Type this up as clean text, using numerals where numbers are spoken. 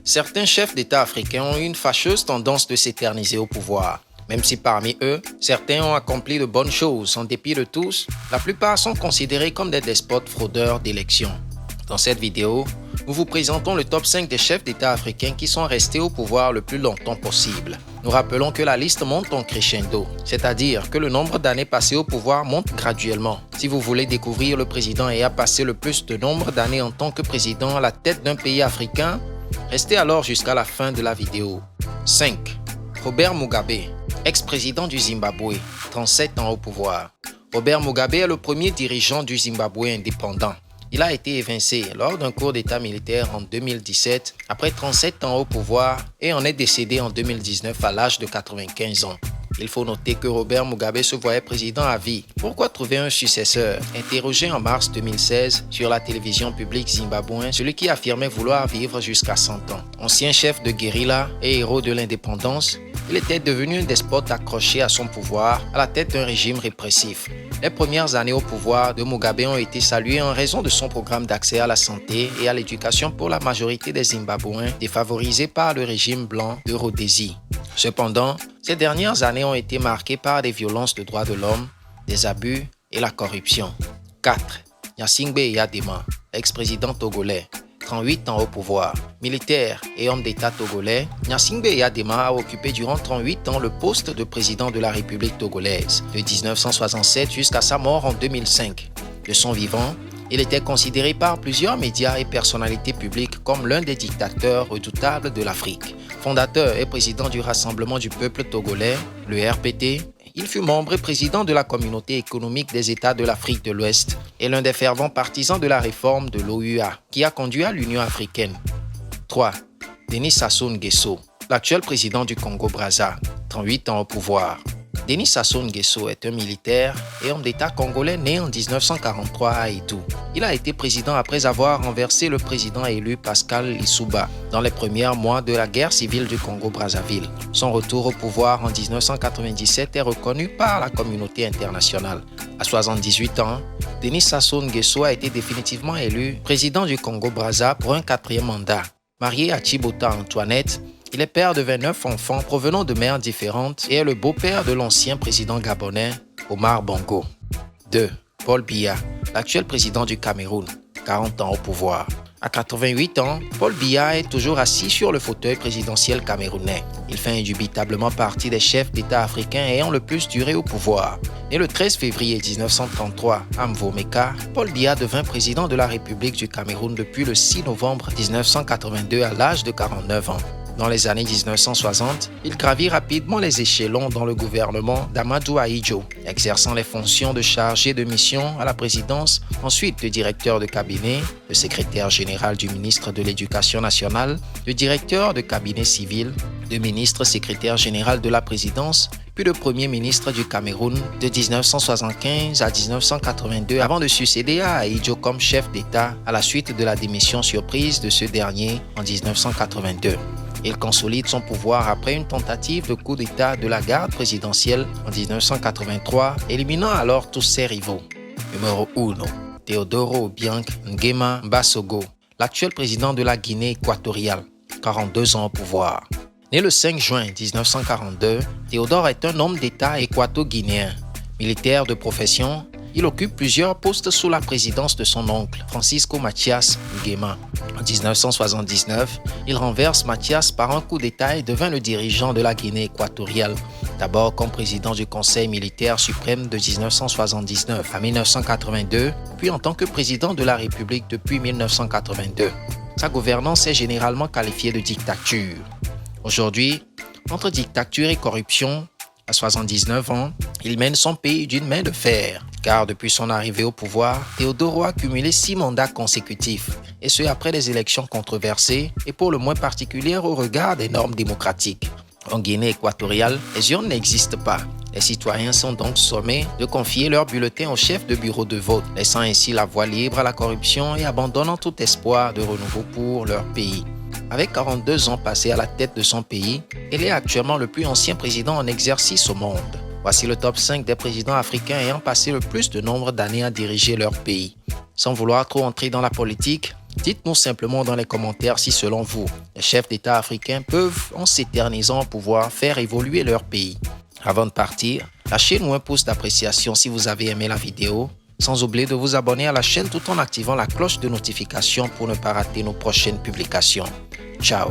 Certains chefs d'État africains ont une fâcheuse tendance de s'éterniser au pouvoir. Même si parmi eux, certains ont accompli de bonnes choses en dépit de tous, la plupart sont considérés comme des despotes fraudeurs d'élections. Dans cette vidéo, nous vous présentons le top 5 des chefs d'État africains qui sont restés au pouvoir le plus longtemps possible. Nous rappelons que la liste monte en crescendo, c'est-à-dire que le nombre d'années passées au pouvoir monte graduellement. Si vous voulez découvrir le président ayant passé le plus de nombre d'années en tant que président à la tête d'un pays africain, restez alors jusqu'à la fin de la vidéo. 5. Robert Mugabe, ex-président du Zimbabwe, 37 ans au pouvoir. Robert Mugabe est le premier dirigeant du Zimbabwe indépendant. Il a été évincé lors d'un coup d'État militaire en 2017, après 37 ans au pouvoir, et en est décédé en 2019 à l'âge de 95 ans. Il faut noter que Robert Mugabe se voyait président à vie. Pourquoi trouver un successeur? Interrogé en mars 2016 sur la télévision publique zimbabwéenne, celui qui affirmait vouloir vivre jusqu'à 100 ans. Ancien chef de guérilla et héros de l'indépendance, il était devenu un despote accroché à son pouvoir, à la tête d'un régime répressif. Les premières années au pouvoir de Mugabe ont été saluées en raison de son programme d'accès à la santé et à l'éducation pour la majorité des Zimbabwéens défavorisés par le régime blanc de Rhodésie. Cependant, ces dernières années ont été marquées par des violences de droits de l'homme, des abus et la corruption. 4. Gnassingbé Eyadema, ex-président togolais, 38 ans au pouvoir. Militaire et homme d'État togolais, Gnassingbé Eyadema a occupé durant 38 ans le poste de président de la République togolaise, de 1967 jusqu'à sa mort en 2005. De son vivant, il était considéré par plusieurs médias et personnalités publiques comme l'un des dictateurs redoutables de l'Afrique. Fondateur et président du Rassemblement du peuple togolais, le RPT, il fut membre et président de la Communauté économique des États de l'Afrique de l'Ouest et l'un des fervents partisans de la réforme de l'OUA, qui a conduit à l'Union africaine. 3. Denis Sassou Nguesso, l'actuel président du Congo-Brazza, 38 ans au pouvoir. Denis Sassou Nguesso est un militaire et homme d'État congolais né en 1943 à Haïtou. Il a été président après avoir renversé le président élu Pascal Lissouba dans les premiers mois de la guerre civile du Congo-Brazzaville. Son retour au pouvoir en 1997 est reconnu par la communauté internationale. À 78 ans, Denis Sassou Nguesso a été définitivement élu président du Congo-Brazza pour un 4e mandat. Marié à Thibota Antoinette, il est père de 29 enfants provenant de mères différentes et est le beau-père de l'ancien président gabonais Omar Bongo. 2. Paul Biya, l'actuel président du Cameroun, 40 ans au pouvoir. À 88 ans, Paul Biya est toujours assis sur le fauteuil présidentiel camerounais. Il fait indubitablement partie des chefs d'État africains ayant le plus duré au pouvoir. Né le 13 février 1933 à Mvomeka, Paul Biya devint président de la République du Cameroun depuis le 6 novembre 1982 à l'âge de 49 ans. Dans les années 1960, il gravit rapidement les échelons dans le gouvernement d'Amadou Ahidjo, exerçant les fonctions de chargé de mission à la présidence, ensuite de directeur de cabinet, de secrétaire général du ministre de l'Éducation nationale, de directeur de cabinet civil, de ministre secrétaire général de la présidence, puis de premier ministre du Cameroun de 1975 à 1982 avant de succéder à Ahidjo comme chef d'État à la suite de la démission surprise de ce dernier en 1982. Il consolide son pouvoir après une tentative de coup d'État de la garde présidentielle en 1983, éliminant alors tous ses rivaux. Numéro 1. Teodoro Obiang Nguema Mbasogo, l'actuel président de la Guinée équatoriale, 42 ans au pouvoir. Né le 5 juin 1942, Théodore est un homme d'État équato-guinéen. Militaire de profession, il occupe plusieurs postes sous la présidence de son oncle, Francisco Mathias Nguema. En 1979, il renverse Mathias par un coup d'État et devint le dirigeant de la Guinée équatoriale, d'abord comme président du Conseil militaire suprême de 1979 à 1982, puis en tant que président de la République depuis 1982. Sa gouvernance est généralement qualifiée de dictature. Aujourd'hui, entre dictature et corruption, à 79 ans, il mène son pays d'une main de fer, car depuis son arrivée au pouvoir, Teodoro a cumulé 6 mandats consécutifs, et ce après des élections controversées et pour le moins particulières au regard des normes démocratiques. En Guinée équatoriale, les urnes n'existent pas. Les citoyens sont donc sommés de confier leur bulletin au chef de bureau de vote, laissant ainsi la voie libre à la corruption et abandonnant tout espoir de renouveau pour leur pays. Avec 42 ans passés à la tête de son pays, il est actuellement le plus ancien président en exercice au monde. Voici le top 5 des présidents africains ayant passé le plus de nombre d'années à diriger leur pays. Sans vouloir trop entrer dans la politique, Dites-nous simplement dans les commentaires si selon vous, les chefs d'État africains peuvent, en s'éternisant, pouvoir faire évoluer leur pays. Avant de partir, lâchez-nous un pouce d'appréciation si vous avez aimé la vidéo, sans oublier de vous abonner à la chaîne tout en activant la cloche de notification pour ne pas rater nos prochaines publications. Ciao!